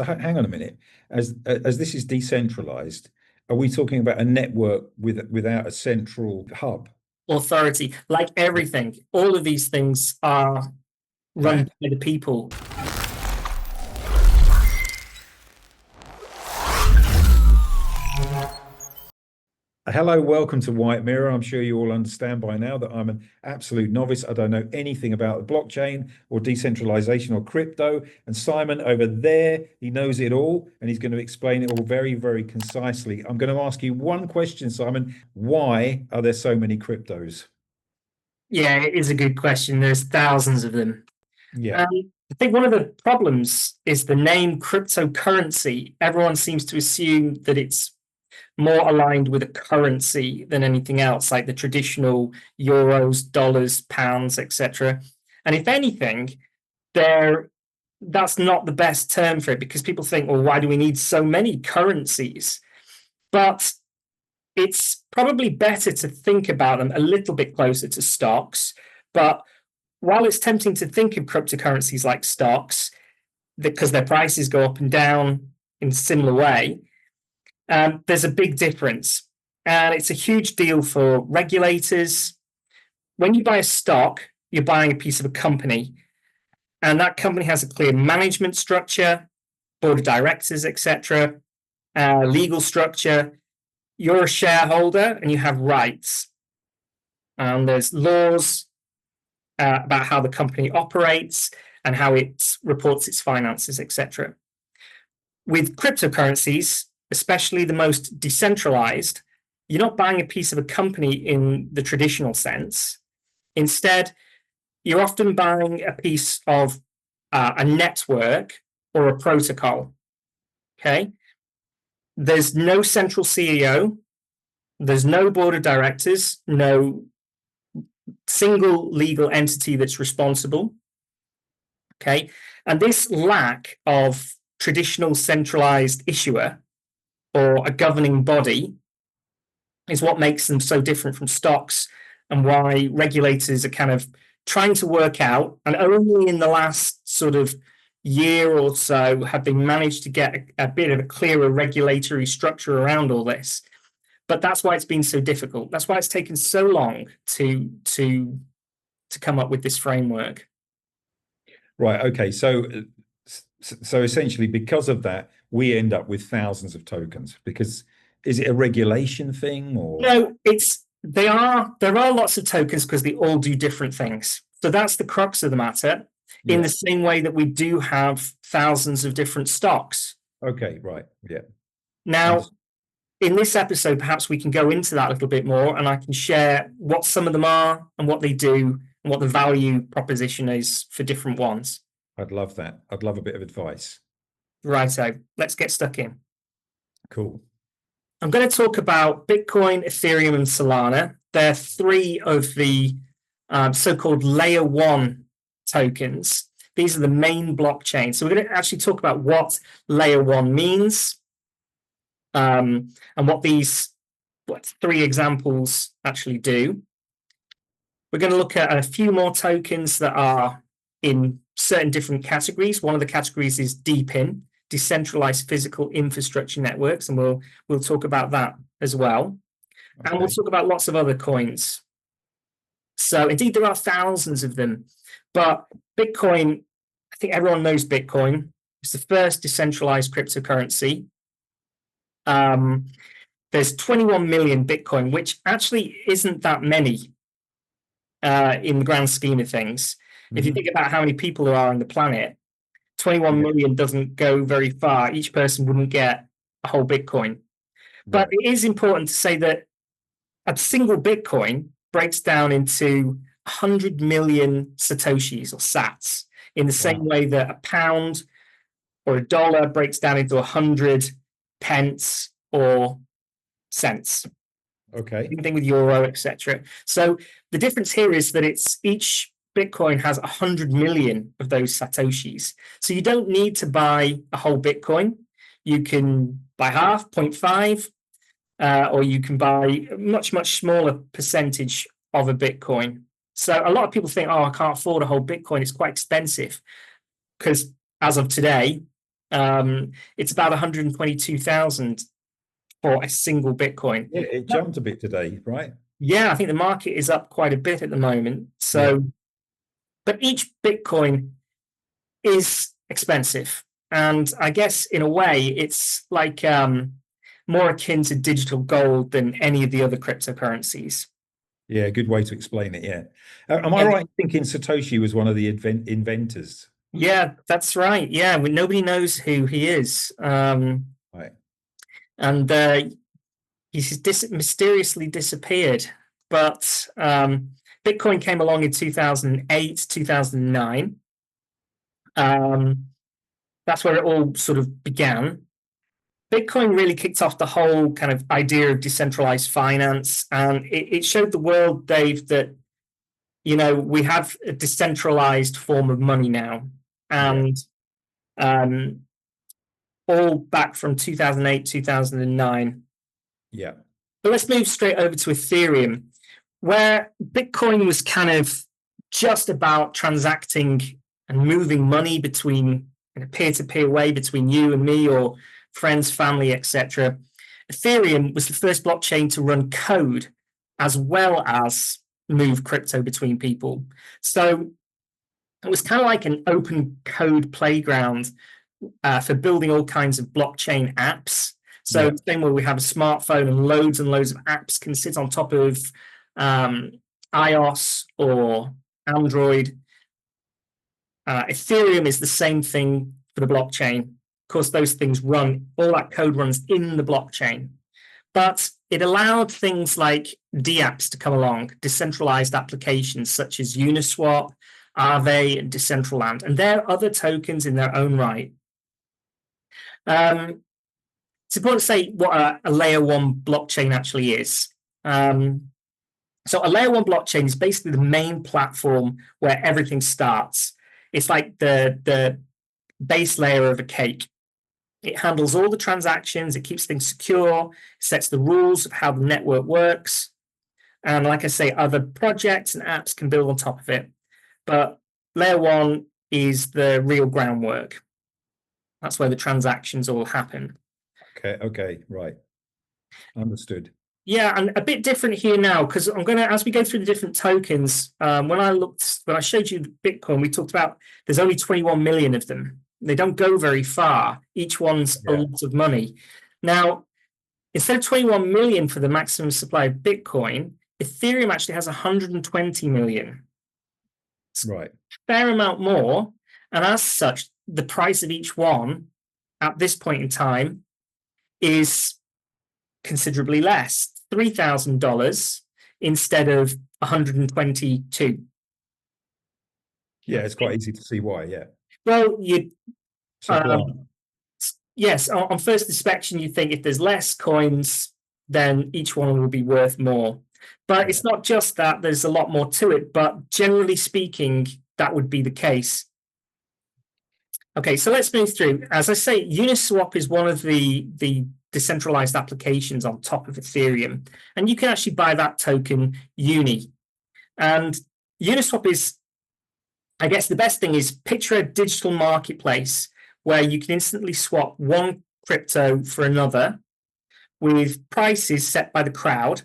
Hang on a minute. As this is decentralized, are we talking about a network without a central hub? Authority, like everything, all of these things are run by the people. Hello, welcome to White Mirror. I'm sure you all understand by now that I'm an absolute novice. I don't know anything about the blockchain or decentralization or crypto. And Simon over there, he knows it all and he's going to explain it all very, very concisely. I'm going to ask you one question, Simon. Why are there so many cryptos? Yeah, it is a good question. There's thousands of them. Yeah. I think one of the problems is the name cryptocurrency. Everyone seems to assume that it's more aligned with a currency than anything else, like the traditional euros, dollars, pounds, etc. And if anything, that's not the best term for it, because people think, well, why do we need so many currencies? But it's probably better to think about them a little bit closer to stocks. But while it's tempting to think of cryptocurrencies like stocks, because their prices go up and down in a similar way, there's a big difference. And it's a huge deal for regulators. When you buy a stock, you're buying a piece of a company, and that company has a clear management structure, board of directors, etc., legal structure. You're a shareholder and you have rights. And there's laws about how the company operates and how it reports its finances, etc. With cryptocurrencies, especially the most decentralized, you're not buying a piece of a company in the traditional sense. Instead, you're often buying a piece of a network or a protocol. Okay? There's no central CEO. There's no board of directors, no single legal entity that's responsible. Okay? And this lack of traditional centralized issuer or a governing body is what makes them so different from stocks, and why regulators are kind of trying to work out, and only in the last sort of year or so have they managed to get a bit of a clearer regulatory structure around all this. But that's why it's been so difficult. That's why it's taken so long to come up with this framework. Right. Okay. So essentially, because of that, we end up with thousands of tokens. Because is it a regulation thing or? No, there are lots of tokens because they all do different things. So that's the crux of the matter. Yeah. In the same way that we do have thousands of different stocks. Okay. Right. Yeah. Now, in this episode, perhaps we can go into that a little bit more, and I can share what some of them are and what they do and what the value proposition is for different ones. I'd love that. I'd love a bit of advice. Righto, let's get stuck in. Cool. I'm going to talk about Bitcoin, Ethereum, and Solana. They're three of the so-called layer one tokens. These are the main blockchains. So we're going to actually talk about what layer one means, and what three examples actually do. We're going to look at a few more tokens that are in certain different categories. One of the categories is DePIN, Decentralized Physical Infrastructure Networks, and we'll talk about that as well. Okay. And we'll talk about lots of other coins. So indeed, there are thousands of them, but Bitcoin, I think everyone knows Bitcoin. It's the first decentralized cryptocurrency. There's 21 million Bitcoin, which actually isn't that many in the grand scheme of things. Mm-hmm. If you think about how many people there are on the planet, 21 million doesn't go very far. Each person wouldn't get a whole Bitcoin. But it is important to say that a single Bitcoin breaks down into 100 million Satoshis or sats, in the same way that a pound or a dollar breaks down into 100 pence or cents. Okay. Same thing with euro, etc. So the difference here is that each Bitcoin has 100 million of those Satoshis. So you don't need to buy a whole Bitcoin. You can buy half, 0.5, or you can buy a much, much smaller percentage of a Bitcoin. So a lot of people think, oh, I can't afford a whole Bitcoin. It's quite expensive. Because as of today, It's about 122,000 for a single Bitcoin. Yeah, it jumped a bit today, right? Yeah, I think the market is up quite a bit at the moment. So, but each Bitcoin is expensive. And I guess in a way, it's like more akin to digital gold than any of the other cryptocurrencies. Yeah, good way to explain it. Yeah. Am I right in thinking Satoshi was one of the inventors? Yeah, that's right. Yeah, nobody knows who he is. Right. And he's mysteriously disappeared. But Bitcoin came along in 2008, 2009. That's where it all sort of began. Bitcoin really kicked off the whole kind of idea of decentralized finance, and it showed the world, Dave, that we have a decentralized form of money now, and all back from 2008, 2009. Yeah. But let's move straight over to Ethereum, where Bitcoin was kind of just about transacting and moving money between in a peer-to-peer way between you and me or friends, family, etc. Ethereum was the first blockchain to run code as well as move crypto between people. So it was kind of like an open code playground for building all kinds of blockchain apps. So same way we have a smartphone and loads of apps can sit on top of iOS or Android. Ethereum is the same thing for the blockchain. Of course, those things run, all that code runs in the blockchain. But it allowed things like dApps to come along, decentralized applications such as Uniswap, Aave, and Decentraland. And they're other tokens in their own right. It's important to say what a layer one blockchain actually is. So a layer one blockchain is basically the main platform where everything starts. It's like the base layer of a cake. It handles all the transactions, it keeps things secure, sets the rules of how the network works. And like I say, other projects and apps can build on top of it. But layer one is the real groundwork. That's where the transactions all happen. Okay, right. Understood. Yeah, and a bit different here now because I'm going to, as we go through the different tokens, when I showed you Bitcoin, we talked about there's only 21 million of them. They don't go very far. Each one's a lot of money. Now, instead of 21 million for the maximum supply of Bitcoin, Ethereum actually has 120 million. Right. Fair amount more. And as such, the price of each one at this point in time is considerably less, $3,000 instead of 122. Yeah, it's quite easy to see why. Yeah. Well, yes, on first inspection, you think if there's less coins, then each one will be worth more. But it's not just that, there's a lot more to it. But generally speaking, that would be the case. Okay, so let's move through. As I say, Uniswap is one of the decentralized applications on top of Ethereum. And you can actually buy that token, Uni. And Uniswap is, I guess the best thing is picture a digital marketplace where you can instantly swap one crypto for another with prices set by the crowd.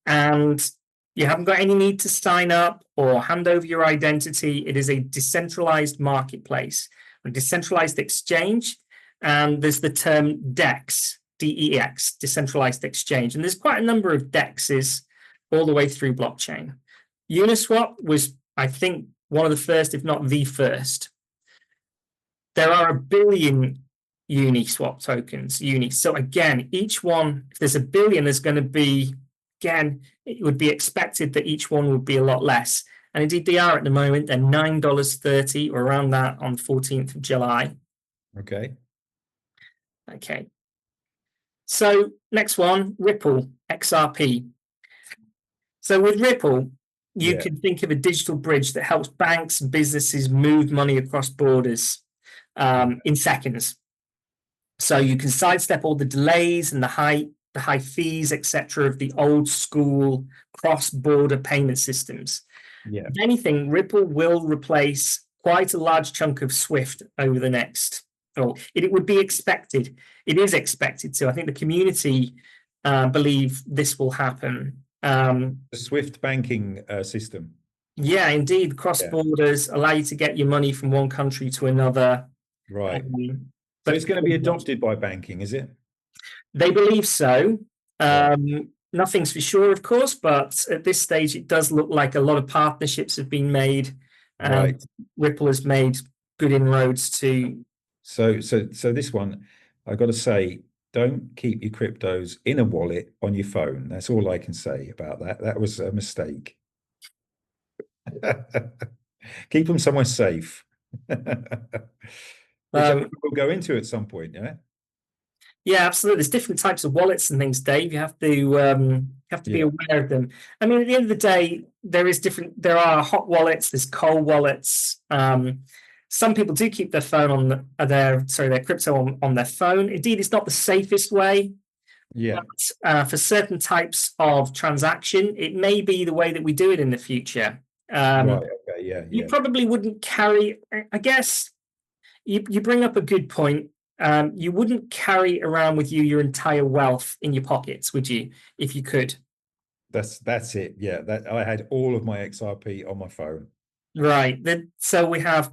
And you haven't got any need to sign up or hand over your identity. It is a decentralized marketplace, a decentralized exchange. And there's the term DEX, DEX, decentralized exchange. And there's quite a number of DEXs all the way through blockchain. Uniswap was, I think, one of the first, if not the first. There are 1 billion Uniswap tokens, Uni. So again, each one, if there's 1 billion, there's going to be, again, it would be expected that each one would be a lot less. And indeed they are at the moment. They're $9.30 or around that on the 14th of July. Okay. So next one, Ripple, XRP. So with Ripple, you can think of a digital bridge that helps banks and businesses move money across borders in seconds. So you can sidestep all the delays and the high fees, etc., of the old school cross-border payment systems. Yeah. If anything, Ripple will replace quite a large chunk of Swift over the next or it would be expected. It is expected to. I think the community believe this will happen. The Swift banking system. Yeah, indeed. Cross borders allow you to get your money from one country to another. Right. So But it's going to be adopted by banking, is it? they believe so. Right. Nothing's for sure, of course, but at this stage, it does look like a lot of partnerships have been made. Right. Ripple has made good inroads to. So this one, I got to say, don't keep your cryptos in a wallet on your phone. That's all I can say about that. That was a mistake. Keep them somewhere safe. Which we'll go into at some point, yeah? Yeah, absolutely. There's different types of wallets and things, Dave. You have to be aware of them. I mean, at the end of the day, there are hot wallets, there's cold wallets. Some people do keep their phone their crypto on their phone. Indeed, it's not the safest way. Yeah. But, for certain types of transaction, it may be the way that we do it in the future. Right. Okay. Yeah. You probably wouldn't carry. I guess you bring up a good point. You wouldn't carry around with you your entire wealth in your pockets, would you, if you could? That's it. Yeah, that I had all of my XRP on my phone. Right. So we have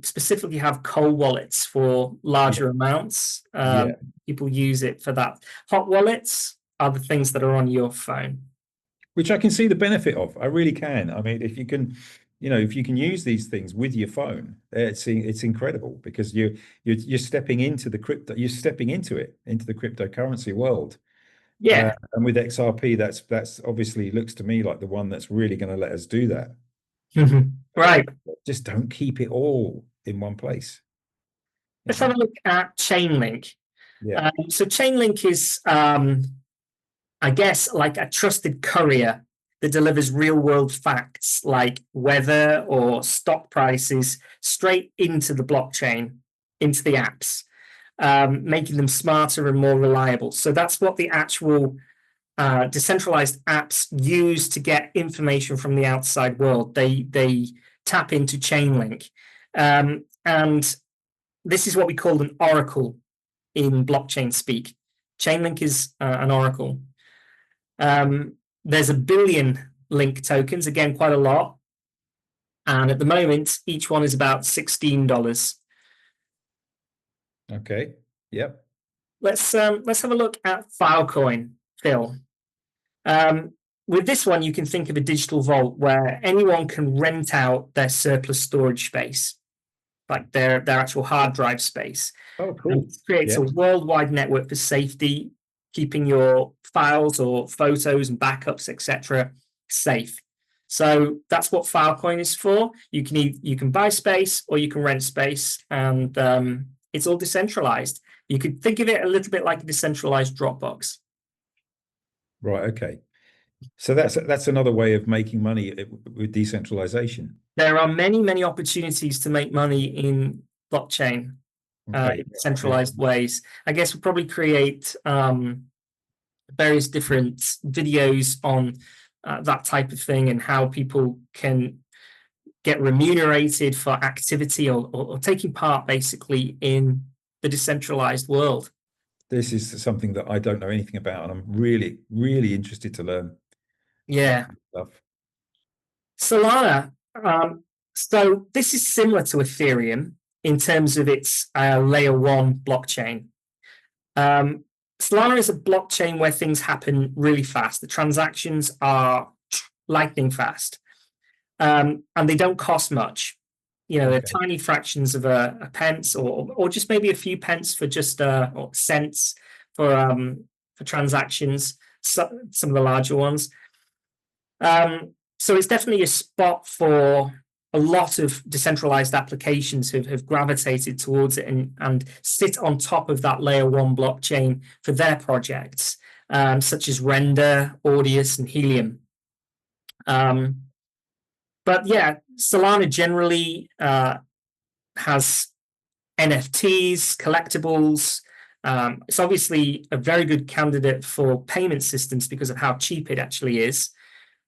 specifically have cold wallets for larger amounts. People use it for that. Hot wallets are the things that are on your phone. Which I can see the benefit of. I really can. I mean, if you can, if you can use these things with your phone, it's incredible because you're stepping into the crypto, you're stepping into the cryptocurrency world. Yeah. And with XRP, that's obviously looks to me like the one that's really going to let us do that. Right. Just don't keep it all in one place. Let's have a look at Chainlink. Yeah. So Chainlink is, I guess, like a trusted courier that delivers real-world facts like weather or stock prices straight into the blockchain, into the apps, making them smarter and more reliable. So that's what the actual decentralized apps use to get information from the outside world. They tap into Chainlink. And this is what we call an oracle in blockchain speak. Chainlink is an oracle. There's 1 billion link tokens, again, quite a lot. And at the moment, each one is about $16. Okay. Yep. Let's have a look at Filecoin, Phil. With this one, you can think of a digital vault where anyone can rent out their surplus storage space, like their actual hard drive space. Oh, cool. And it creates a worldwide network for safety, keeping your files or photos and backups, etc., safe. So that's what Filecoin is for. You can buy space or you can rent space, and it's all decentralized. You could think of it a little bit like a decentralized Dropbox. Right. Okay. So that's another way of making money with decentralization. There are many opportunities to make money in blockchain, in centralized ways. I guess we'll probably create various different videos on that type of thing and how people can get remunerated for activity or taking part basically in the decentralized world. This is something that I don't know anything about, and I'm really, really interested to learn. Yeah. Stuff. Solana. So this is similar to Ethereum in terms of its layer 1 blockchain. Solana is a blockchain where things happen really fast. The transactions are lightning fast, and they don't cost much. They're tiny fractions of a pence, or just maybe a few pence for just or cents for transactions. Some of the larger ones. So it's definitely a spot for a lot of decentralized applications who have gravitated towards it and sit on top of that layer 1 blockchain for their projects, such as Render, Audius, and Helium. But yeah, Solana generally has NFTs, collectibles. It's obviously a very good candidate for payment systems because of how cheap it actually is.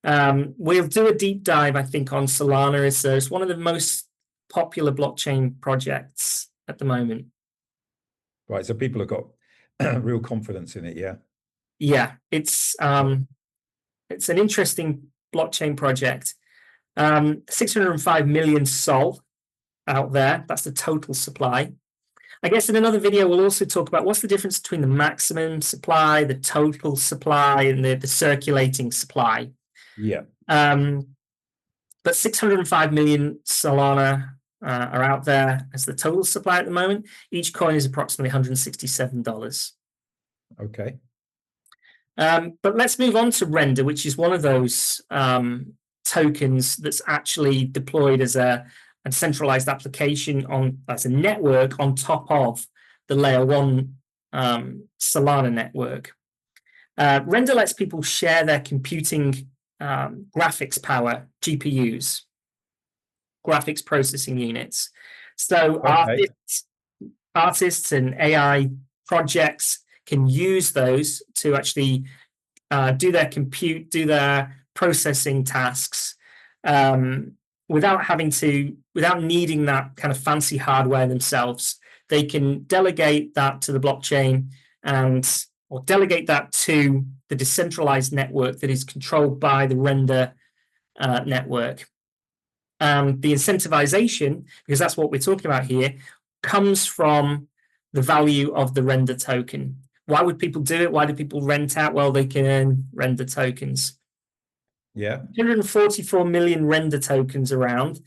We'll do a deep dive, I think, on Solana. It's one of the most popular blockchain projects at the moment. Right. So people have got real confidence in it. Yeah. Yeah, it's an interesting blockchain project. 605 million Sol out there. That's the total supply. I guess in another video, we'll also talk about what's the difference between the maximum supply, the total supply, and the circulating supply. Yeah. But 605 million Solana are out there as the total supply at the moment. Each coin is approximately $167. Okay. But let's move on to Render, which is one of those tokens that's actually deployed as a centralized application as a network on top of the layer 1 Solana network. Render lets people share their computing graphics power, GPUs, graphics processing units. So Okay. artists and AI projects can use those to actually do their processing tasks without needing that kind of fancy hardware themselves. They can delegate that to the blockchain or delegate that to the decentralized network that is controlled by the Render network. The incentivization, because that's what we're talking about here, comes from the value of the Render token. Why would people do it? Why do people rent out? Well, they can earn Render tokens. Yeah. 144 million Render tokens around.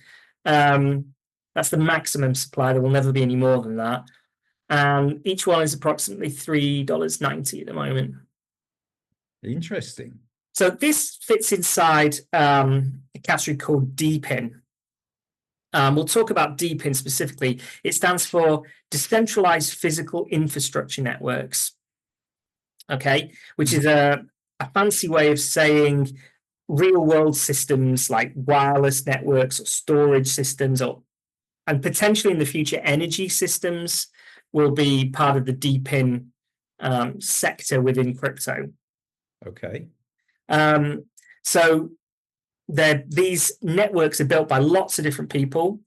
That's the maximum supply. There will never be any more than that. Each one is approximately $3.90 at the moment. Interesting. So this fits inside a category called DePIN. We'll talk about DePIN specifically. It stands for Decentralized Physical Infrastructure Networks. Okay, which is a fancy way of saying real-world systems like wireless networks or storage systems, and potentially in the future energy systems will be part of the DePIN sector within crypto. Okay. So these networks are built by lots of different people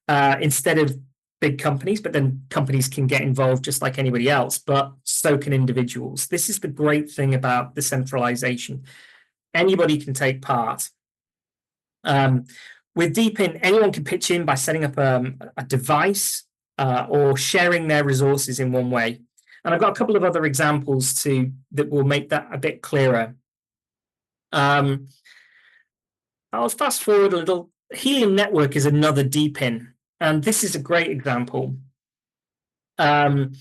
instead of big companies, but then companies can get involved just like anybody else, but so can individuals. This is the great thing about decentralization. Anybody can take part. With DePIN, anyone can pitch in by setting up a device or sharing their resources in one way. And I've got a couple of other examples that will make that a bit clearer. I'll fast forward a little. Helium Network is another DePIN, and this is a great example. Helium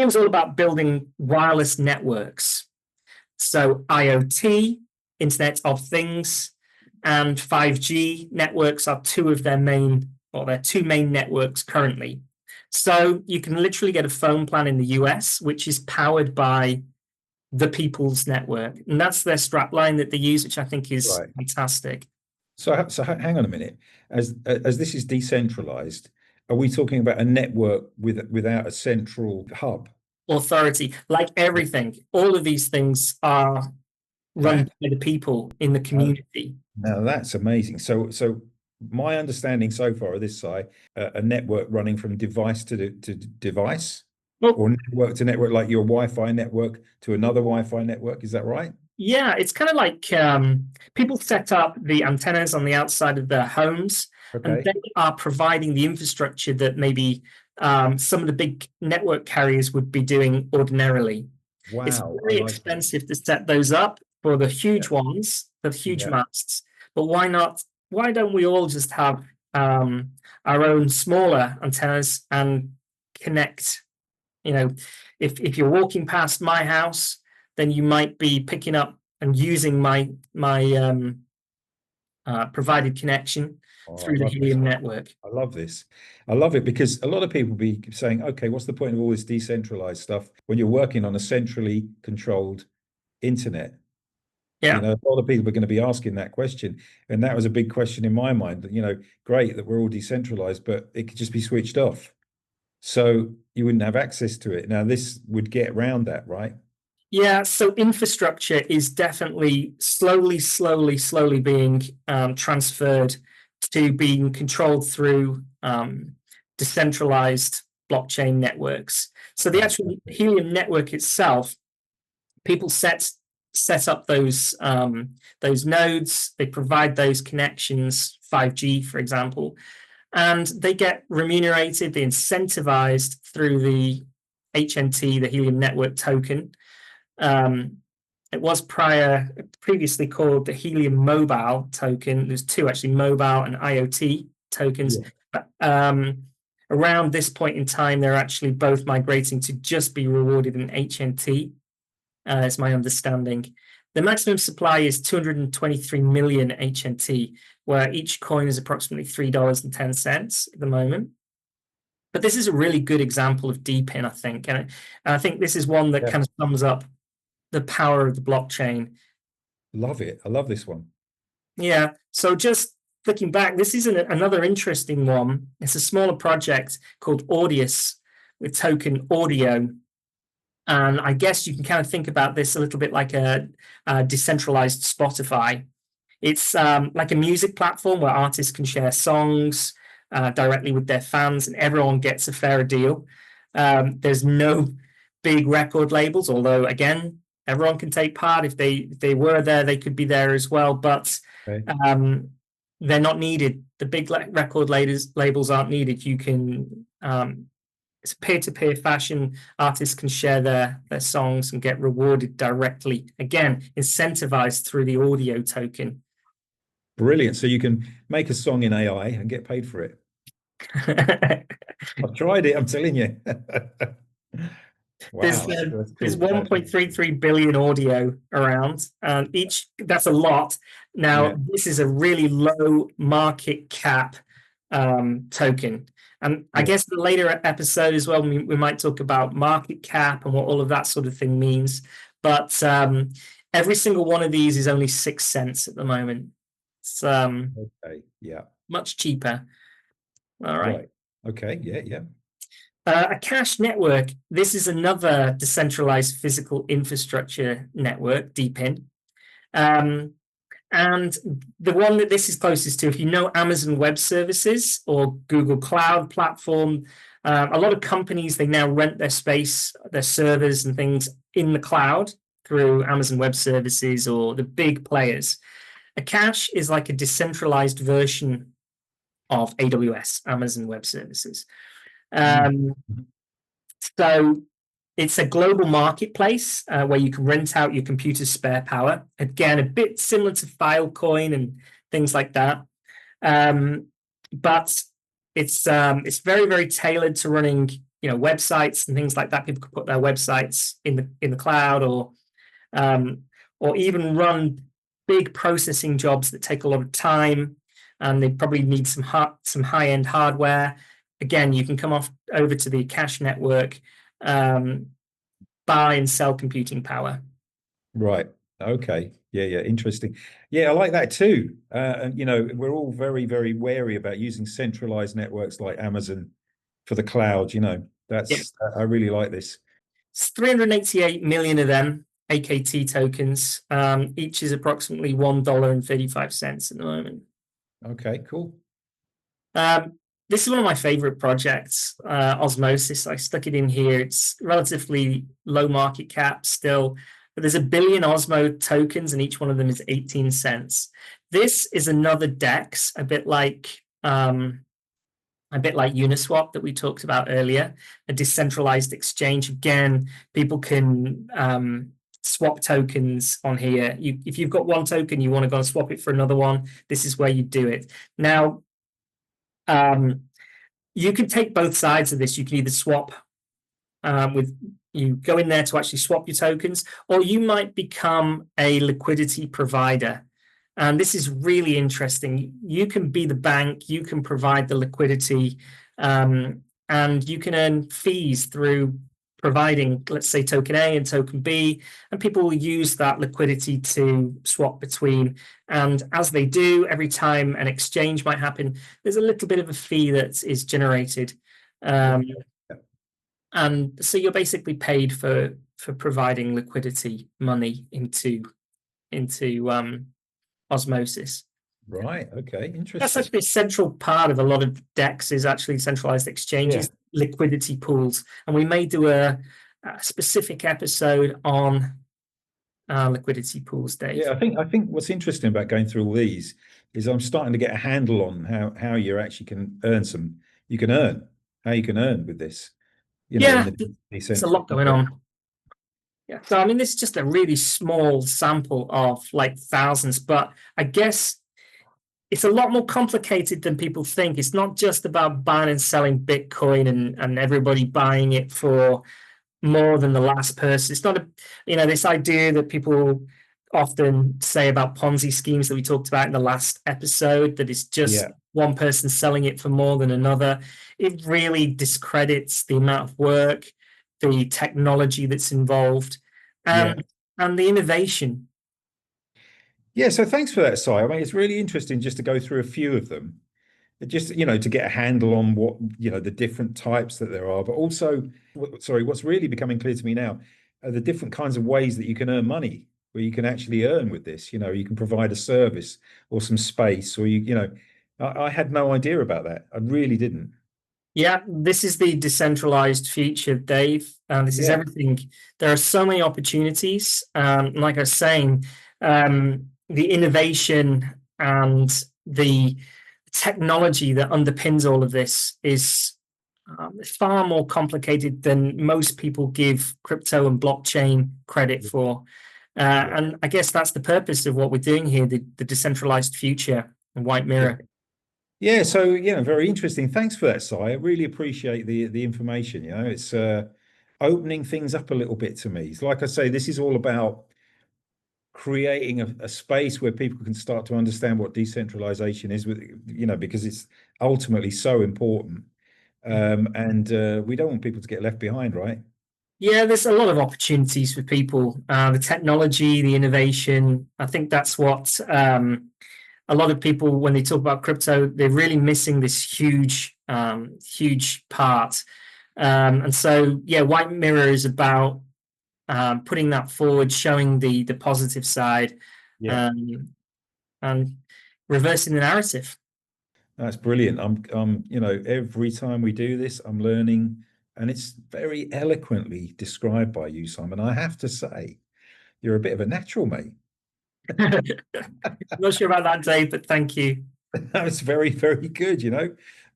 is all about building wireless networks. So IoT, Internet of Things, and 5G networks are two main networks currently. So you can literally get a phone plan in the US, which is powered by the People's Network. And that's their strapline that they use, which I think is fantastic. So hang on a minute. As this is decentralized, are we talking about a network without a central hub? Authority, like everything, all of these things are run by the people in the community. Now that's amazing. So my understanding so far of this side, a network running from device to device, or network to network, like your Wi-Fi network to another Wi-Fi network. Is that right? Yeah, it's kind of like people set up the antennas on the outside of their homes, and they are providing the infrastructure that maybe some of the big network carriers would be doing ordinarily. Wow, it's very expensive to set those up for the huge ones, the huge masts. But why not? Why don't we all just have our own smaller antennas and connect? You know, if you're walking past my house, then you might be picking up and using my provided connection through the Helium network. I love this. I love it because a lot of people be saying, okay, what's the point of all this decentralized stuff when you're working on a centrally controlled internet? Yeah. A lot of people are going to be asking that question. And that was a big question in my mind that, great that we're all decentralized, but it could just be switched off. So you wouldn't have access to it. Now, this would get around that, right? Yeah, so infrastructure is definitely slowly being transferred to being controlled through decentralized blockchain networks. So the actual Helium network itself, people set up those nodes, they provide those connections, 5G, for example, and they get remunerated, they're incentivized through the HNT, the Helium network token. It was previously called the Helium mobile token. There's two actually, mobile and IoT tokens. Yeah. But around this point in time, they're actually both migrating to just be rewarded in HNT, is my understanding. The maximum supply is 223 million HNT, where each coin is approximately $3.10 at the moment. But this is a really good example of DePIN, I think. And I think this is one that kind of sums up the power of the blockchain. Love it. I love this one. Yeah. So just looking back, this is another interesting one. It's a smaller project called Audius with token Audio. And I guess you can kind of think about this a little bit like a decentralized Spotify. It's like a music platform where artists can share songs directly with their fans, and everyone gets a fairer deal. There's no big record labels, although, again, everyone can take part. If they were there, they could be there as well, but they're not needed. The big record labels aren't needed. You can... it's a peer-to-peer fashion. Artists can share their songs and get rewarded directly. Again, incentivized through the audio token. Brilliant. So you can make a song in AI and get paid for it. I've tried it, I'm telling you. Wow. There's 1.33 billion audio around, and that's a lot. Now, this is a really low market cap token. And I guess the later episode as well, we might talk about market cap and what all of that sort of thing means. But every single one of these is only 6 cents at the moment. It's much cheaper. All right. Okay. Yeah. Akash network. This is another decentralized physical infrastructure network, DePIN. And the one that this is closest to, if you know Amazon Web Services or Google Cloud Platform, a lot of companies, they now rent their space, their servers and things in the cloud through Amazon Web Services or the big players. Akash is like a decentralized version of AWS, Amazon Web Services. So it's a global marketplace where you can rent out your computer's spare power. Again, a bit similar to Filecoin and things like that. But it's very, very tailored to running, websites and things like that. People can put their websites in the cloud, or even run big processing jobs that take a lot of time, and they probably need some high-end hardware. Again, you can come over to the Akash network, buy and sell computing power. Right. Okay. Yeah. Interesting. Yeah, I like that too. And we're all very, very wary about using centralized networks like Amazon for the cloud. I really like this. It's 388 million of them, AKT tokens. Each is approximately $1.35 at the moment. Okay, cool. This is one of my favorite projects, Osmosis. I stuck it in here. It's relatively low market cap still, but there's 1 billion Osmo tokens, and each one of them is 18 cents. This is another DEX, a bit like Uniswap that we talked about earlier, a decentralized exchange. Again, people can swap tokens on here. If you've got one token, you want to go and swap it for another one, this is where you do it. Now, you can take both sides of this. You can either swap you go in there to actually swap your tokens, or you might become a liquidity provider. And this is really interesting. You can be the bank, you can provide the liquidity, and you can earn fees through providing, let's say, token A and token B, and people will use that liquidity to swap between. And as they do, every time an exchange might happen, there's a little bit of a fee that is generated. And so you're basically paid for providing liquidity money into Osmosis. Right. Okay. That's Interesting. actually a central part of a lot of DEX is actually centralized Yeah. exchanges, liquidity pools. And we may do a specific episode on liquidity pools, Yeah. Dave. I think what's interesting about going through all these is I'm starting to get a handle on how you actually can earn some. You can earn how you can earn with this. In Yeah, the there's a lot going on. Yeah. So, I mean, this is just a really small sample of like thousands, but I guess it's a lot more complicated than people think. It's not just about buying and selling Bitcoin and everybody buying it for more than the last person. It's not this idea that people often say about Ponzi schemes that we talked about in the last episode, that it's just Yeah. one person selling it for more than another. It really discredits the amount of work, the technology that's involved, Yeah. and the innovation. Yeah. So thanks for that, Si. I mean, it's really interesting just to go through a few of them. Just to get a handle on what the different types that there are, but also what's really becoming clear to me now are the different kinds of ways that you can earn money, where you can actually earn with this. You can provide a service or some space, or I had no idea about that. I really didn't. Yeah, this is the decentralized future, Dave. This is Yeah. everything. There are so many opportunities. Like I was saying, the innovation and the technology that underpins all of this is far more complicated than most people give crypto and blockchain credit for. Yeah. And I guess that's the purpose of what we're doing here, the decentralized future and White Yeah. Mirror. Yeah, so very interesting. Thanks for that, Si. I really appreciate the information. It's opening things up a little bit to me. It's like I say, this is all about creating a space where people can start to understand what decentralization is, because it's ultimately so important. And we don't want people to get left behind, right? Yeah, there's a lot of opportunities for people. The technology, the innovation. I think that's what a lot of people, when they talk about crypto, they're really missing this huge part. And so, yeah, White Mirror is about putting that forward, showing the positive side, Yeah. um, and reversing the narrative. That's brilliant. Every time we do this, I'm learning, and it's very eloquently described by you, Simon. I have to say, you're a bit of a natural, mate. Not sure about that, Dave, but thank you. That was very, very good,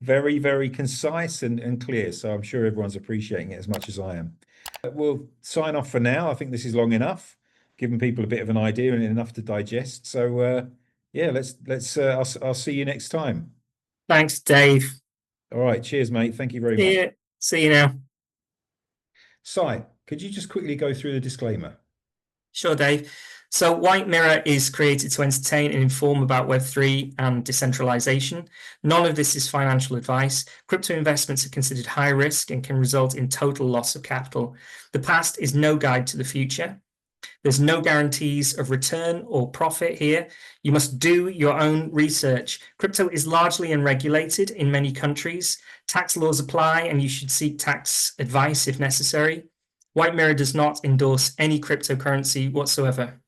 very, very concise and clear. So I'm sure everyone's appreciating it as much as I am. We'll sign off for now. I think this is long enough, giving people a bit of an idea and enough to digest. So yeah, let's I'll see you next time. Thanks, Dave. All right, cheers, mate. Thank you very See much. you. See you now. Si, could you just quickly go through the disclaimer? Sure, Dave. So, White Mirror is created to entertain and inform about Web3 and decentralization. None of this is financial advice. Crypto investments are considered high risk and can result in total loss of capital. The past is no guide to the future. There's no guarantees of return or profit here. You must do your own research. Crypto is largely unregulated in many countries. Tax laws apply, and you should seek tax advice if necessary. White Mirror does not endorse any cryptocurrency whatsoever.